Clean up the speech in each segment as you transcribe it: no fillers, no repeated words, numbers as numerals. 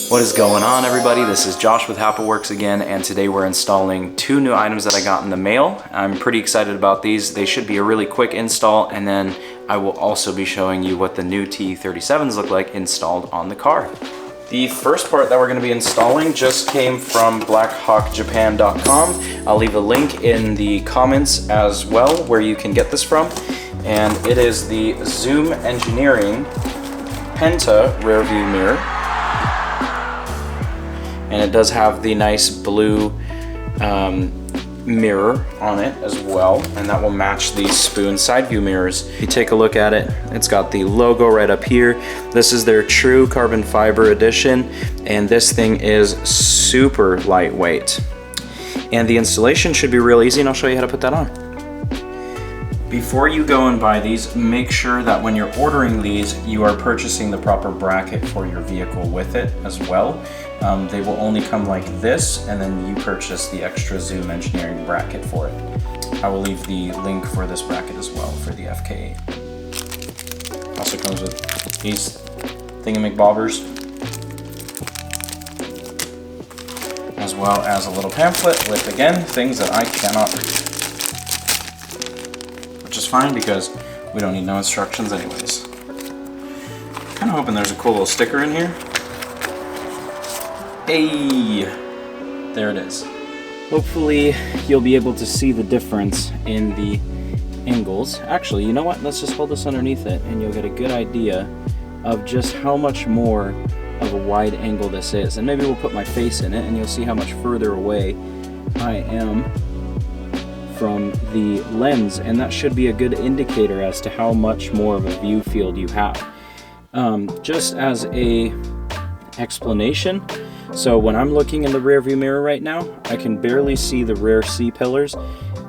What is going on, everybody? This is Josh with HappleWorks again, and today we're installing two new items that I got in the mail. I'm pretty excited about these. They should be a really quick install, and then I will also be showing you what the new T37s look like installed on the car. The first part that we're going to be installing just came from blackhawkjapan.com. I'll leave a link in the comments as well where you can get this from. And it is the Zoom Engineering Penta rear view mirror. And it does have the nice blue mirror on it as well, and that will match the spoon side view mirrors. If you take a look at it, it's got the logo right up here. This is their true carbon fiber edition, and this thing is super lightweight. And the installation should be real easy, and I'll show you how to put that on. Before you go and buy these, make sure that when you're ordering these, you are purchasing the proper bracket for your vehicle with it as well. They will only come like this, and then you purchase the extra Zoom Engineering bracket for it. I will leave the link for this bracket as well for the FK8. Also comes with these thingamajbobbers, as well as a little pamphlet with, again, things that I cannot read. Which is fine because we don't need no instructions anyways. Kind of hoping there's a cool little sticker in here. Hey, there it is. Hopefully you'll be able to see the difference in the angles. Actually, you know what? Let's just hold this underneath it and you'll get a good idea of just how much more of a wide angle this is. And maybe we'll put my face in it and you'll see how much further away I am from the lens, and that should be a good indicator as to how much more of a view field you have. Just as a explanation, so when I'm looking in the rear view mirror right now, I can barely see the rear C-pillars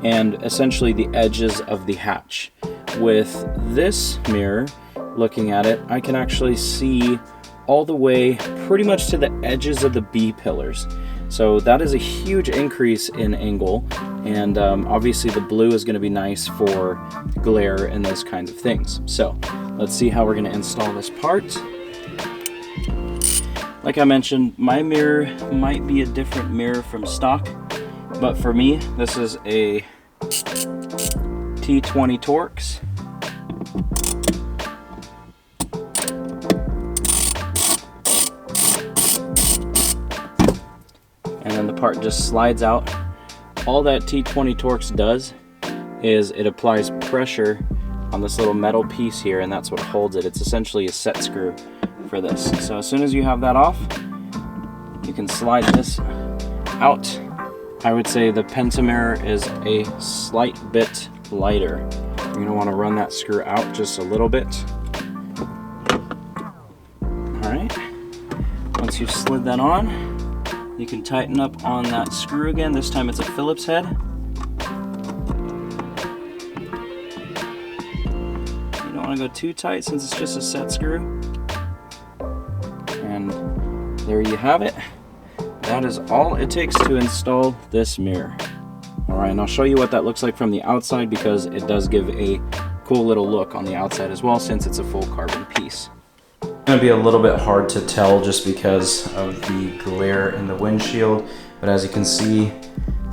and essentially the edges of the hatch. With this mirror, looking at it, I can actually see all the way pretty much to the edges of the B-pillars. So that is a huge increase in angle, and obviously the blue is going to be nice for glare and those kinds of things. So let's see how we're going to install this part. Like I mentioned, my mirror might be a different mirror from stock, but for me, this is a T20 Torx. And then the part just slides out. All that T20 Torx does is it applies pressure on this little metal piece here, and that's what holds it. It's essentially a set screw for this. So as soon as you have that off, you can slide this out. I would say the Penta mirror is a slight bit lighter. You're going to want to run that screw out just a little bit. Alright, once you've slid that on, you can tighten up on that screw again. This time it's a Phillips head. You don't want to go too tight since it's just a set screw. And there you have it. That is all it takes to install this mirror. Alright, and I'll show you what that looks like from the outside because it does give a cool little look on the outside as well since it's a full carbon piece. It's going to be a little bit hard to tell just because of the glare in the windshield, but as you can see,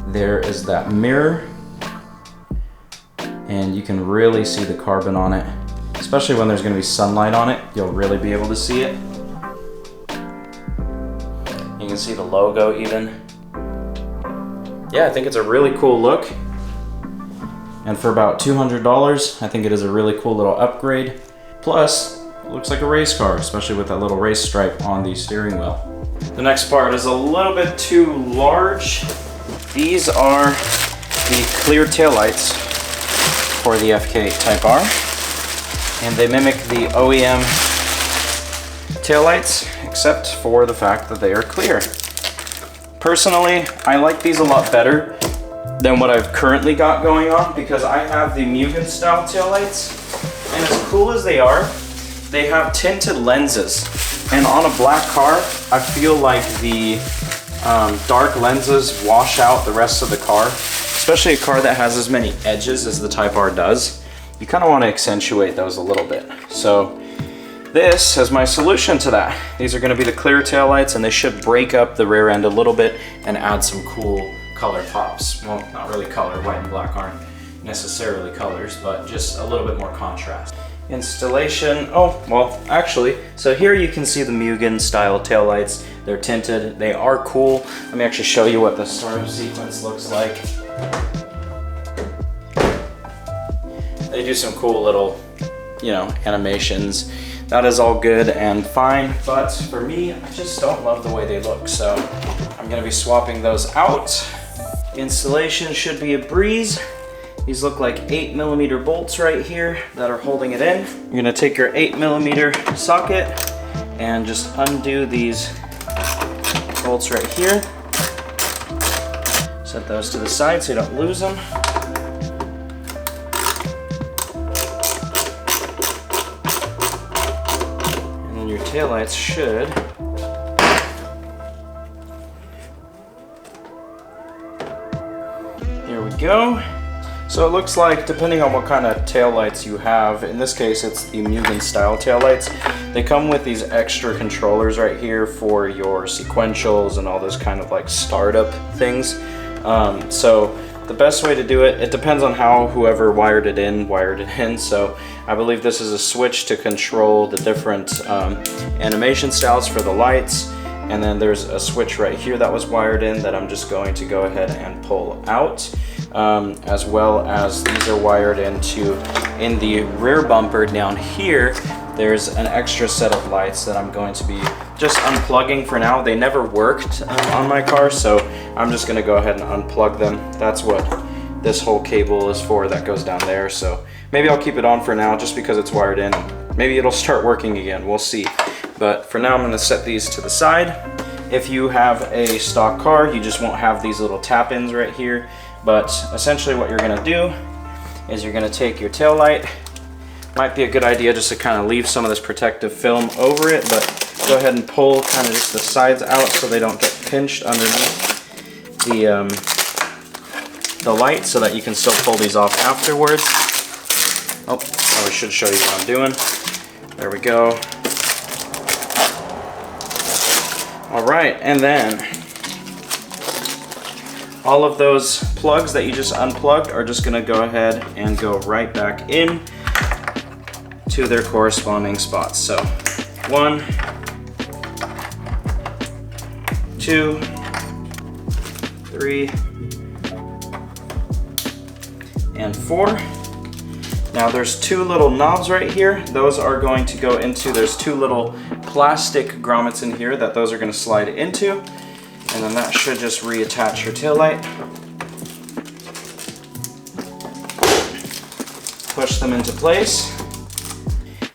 there is that mirror, and you can really see the carbon on it. Especially when there's going to be sunlight on it, you'll really be able to see it. You can see the logo even. Yeah, I think it's a really cool look. And for about $200, I think it is a really cool little upgrade. Plus, it looks like a race car, especially with that little race stripe on the steering wheel. The next part is a little bit too large. These are the clear taillights for the FK8 Type R. And they mimic the OEM taillights, except for the fact that they are clear. Personally, I like these a lot better than what I've currently got going on because I have the Mugen style taillights, and as cool as they are, they have tinted lenses. And on a black car, I feel like the dark lenses wash out the rest of the car, especially a car that has as many edges as the Type R does. You kind of want to accentuate those a little bit. So this as my solution to that. These are going to be the clear taillights, and they should break up the rear end a little bit and add some cool color pops. Well, not really color, white and black aren't necessarily colors, but just a little bit more contrast. Installation, oh, well, actually, so here you can see the Mugen style taillights. They're tinted, they are cool. Let me actually show you what the startup sequence looks like. They do some cool little, you know, animations. That is all good and fine, but for me, I just don't love the way they look, so I'm gonna be swapping those out. Installation should be a breeze. These look like 8mm bolts right here that are holding it in. You're gonna take your 8mm socket and just undo these bolts right here. Set those to the side so you don't lose them. And then your taillights should there we go. So it looks like, depending on what kind of taillights you have, in this case it's the Mugen style taillights, they come with these extra controllers right here for your sequentials and all those kind of like startup things. So the best way to do it, it depends on how whoever wired it in. So I believe this is a switch to control the different animation styles for the lights. And then there's a switch right here that was wired in that I'm just going to go ahead and pull out. As well as these are wired into, in the rear bumper down here, there's an extra set of lights that I'm going to be just unplugging for now. They never worked on my car, so I'm just gonna go ahead and unplug them. That's what this whole cable is for that goes down there. So maybe I'll keep it on for now just because it's wired in. Maybe it'll start working again, we'll see. But for now, I'm gonna set these to the side. If you have a stock car, you just won't have these little tap-ins right here. But essentially what you're gonna do is you're gonna take your tail light. Might be a good idea just to kind of leave some of this protective film over it, but go ahead and pull kind of just the sides out so they don't get pinched underneath the light, so that you can still pull these off afterwards. Oh, I should show you what I'm doing. There we go. All right, and then all of those plugs that you just unplugged are just gonna go ahead and go right back in to their corresponding spots. So 1, 2, 3, and 4. Now there's 2 little knobs right here. Those are going to go into, there's 2 little plastic grommets in here that those are gonna slide into. And then that should just reattach your taillight. Push them into place.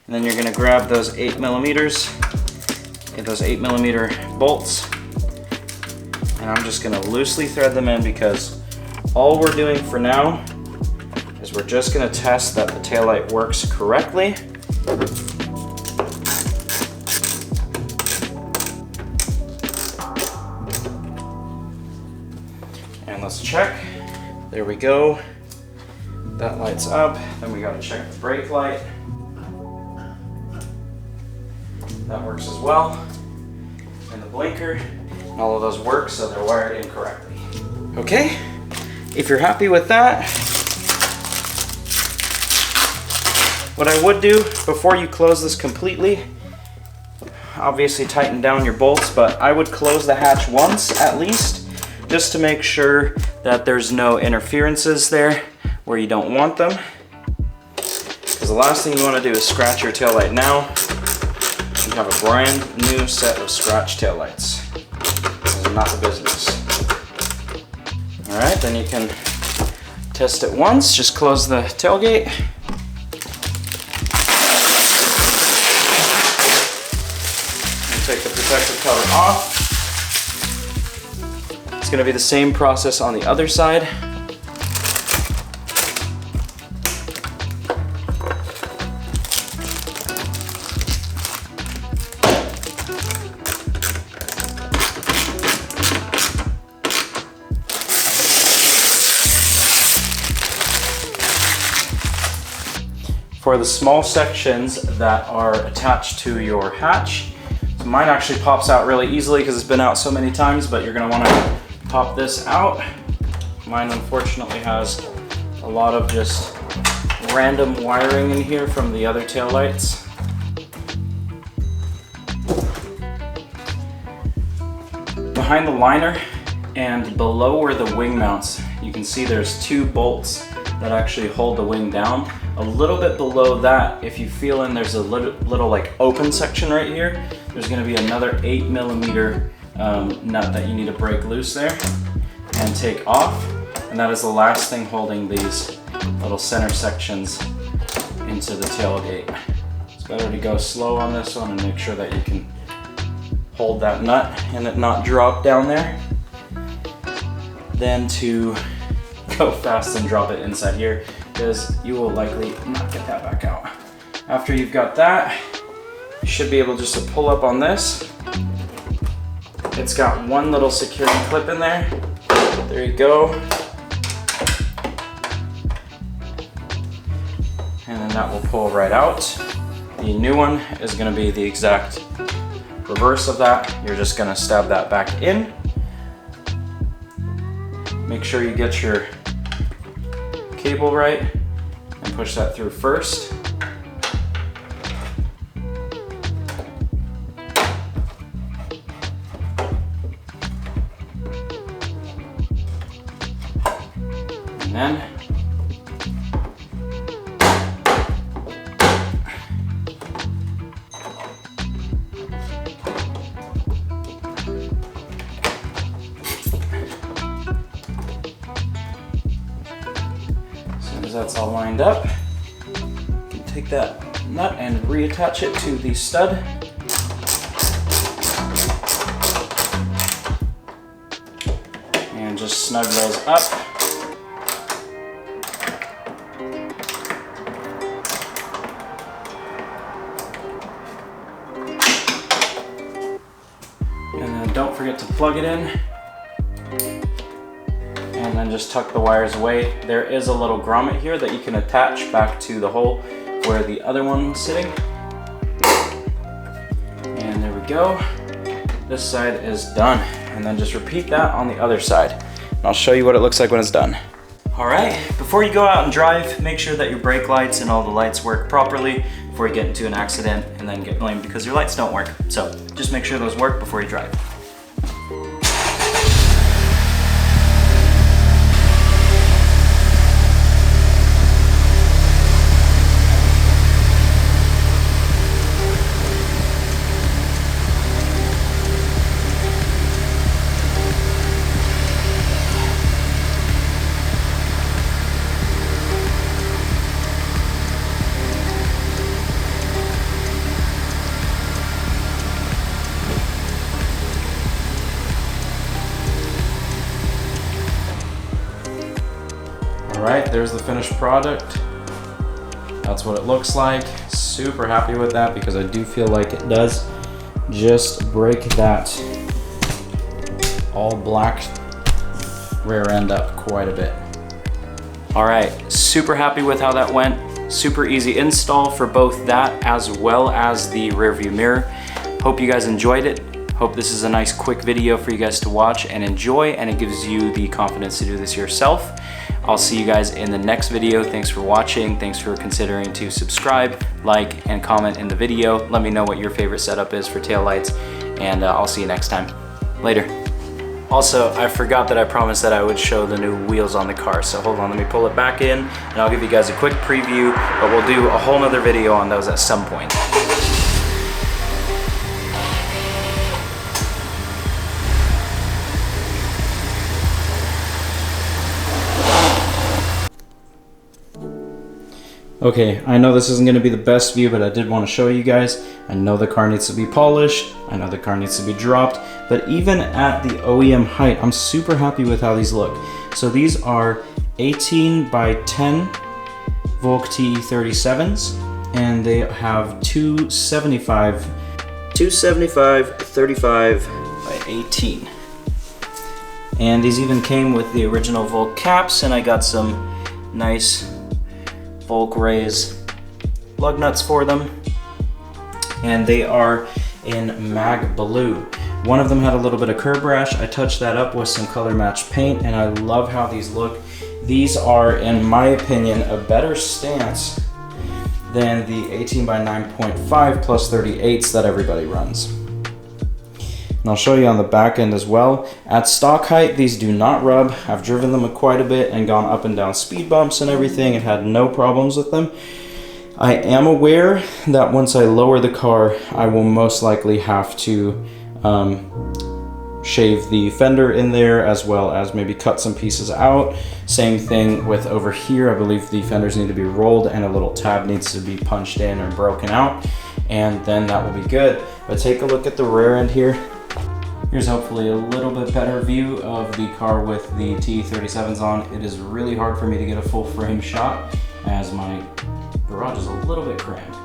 And then you're gonna grab those 8mm, those 8mm bolts. And I'm just gonna loosely thread them in because all we're doing for now is we're just gonna test that the taillight works correctly. And let's check. There we go. That light's up. Then we gotta check the brake light. That works as well. And the blinker. And all of those work, so they're wired in correctly. Okay, if you're happy with that, what I would do before you close this completely, obviously tighten down your bolts, but I would close the hatch once at least, just to make sure that there's no interferences there where you don't want them. Because the last thing you want to do is scratch your taillight now. You have a brand new set of scratch taillights. This is not the business. Alright, then you can test it once. Just close the tailgate. And take the protective cover off. It's going to be the same process on the other side. For for the small sections that are attached to your hatch. So mine actually pops out really easily because it's been out so many times, but you're going to want to pop this out. Mine unfortunately has a lot of just random wiring in here from the other taillights. Behind the liner and below where the wing mounts, you can see there's 2 bolts that actually hold the wing down. A little bit below that, if you feel in, there's a little like open section right here. There's going to be another 8mm nut that you need to break loose there and take off. And that is the last thing holding these little center sections into the tailgate. It's better to go slow on this one and make sure that you can hold that nut and it not drop down there, than to go fast and drop it inside here, because you will likely not get that back out. After you've got that, you should be able just to pull up on this. It's got one little security clip in there. There you go. And then that will pull right out. The new one is going to be the exact reverse of that. You're just going to stab that back in. Make sure you get your cable right and push that through first. And then that's all lined up, you can take that nut and reattach it to the stud. And just snug those up. And then don't forget to plug it in. And then just tuck the wires away. There is a little grommet here that you can attach back to the hole where the other one was sitting. And there we go. This side is done. And then just repeat that on the other side. And I'll show you what it looks like when it's done. All right, before you go out and drive, make sure that your brake lights and all the lights work properly before you get into an accident and then get blamed because your lights don't work. So just make sure those work before you drive. All right, there's the finished product. That's what it looks like. Super happy with that because I do feel like it does just break that all black rear end up quite a bit. All right, super happy with how that went. Super easy install for both that as well as the rear view mirror. Hope you guys enjoyed it. Hope this is a nice quick video for you guys to watch and enjoy, and it gives you the confidence to do this yourself. I'll see you guys in the next video. Thanks for watching. Thanks for considering to subscribe, like, and comment in the video. Let me know what your favorite setup is for taillights, and I'll see you next time. Later. Also, I forgot that I promised that I would show the new wheels on the car, so hold on, let me pull it back in, and I'll give you guys a quick preview, but we'll do a whole nother video on those at some point. Okay, I know this isn't going to be the best view, but I did want to show you guys. I know the car needs to be polished, I know the car needs to be dropped, but even at the OEM height, I'm super happy with how these look. So these are 18 by 10 Volk TE37s, and they have 275 35 by 18. And these even came with the original Volk caps, and I got some nice Volk rays lug nuts for them, and they are in mag blue. One of them had a little bit of curb rash. I touched that up with some color match paint, and I love how these look. These are, in my opinion, a better stance than the 18 by 9.5 plus 38s that everybody runs. And I'll show you on the back end as well. At stock height, these do not rub. I've driven them quite a bit and gone up and down speed bumps and everything and had no problems with them. I am aware that once I lower the car, I will most likely have to shave the fender in there, as well as maybe cut some pieces out. Same thing with over here. I believe the fenders need to be rolled and a little tab needs to be punched in or broken out, and then that will be good. But take a look at the rear end here. Here's hopefully a little bit better view of the car with the T37s on. It is really hard for me to get a full frame shot as my garage is a little bit crammed.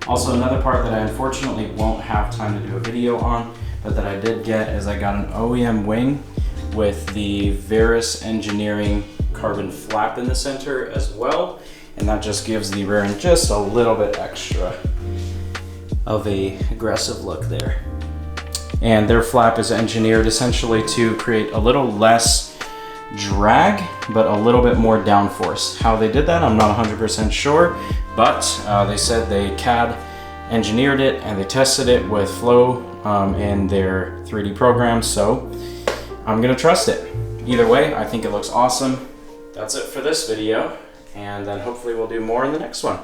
Also, another part that I unfortunately won't have time to do a video on, but that I did get, is I got an OEM wing with the Veris Engineering carbon flap in the center as well, and that just gives the rear end just a little bit extra of a aggressive look there. And their flap is engineered essentially to create a little less drag, but a little bit more downforce. How they did that, I'm not 100% sure, but they said they CAD engineered it and they tested it with flow in their 3D program, so I'm gonna trust it. Either way, I think it looks awesome. That's it for this video, and then hopefully we'll do more in the next one.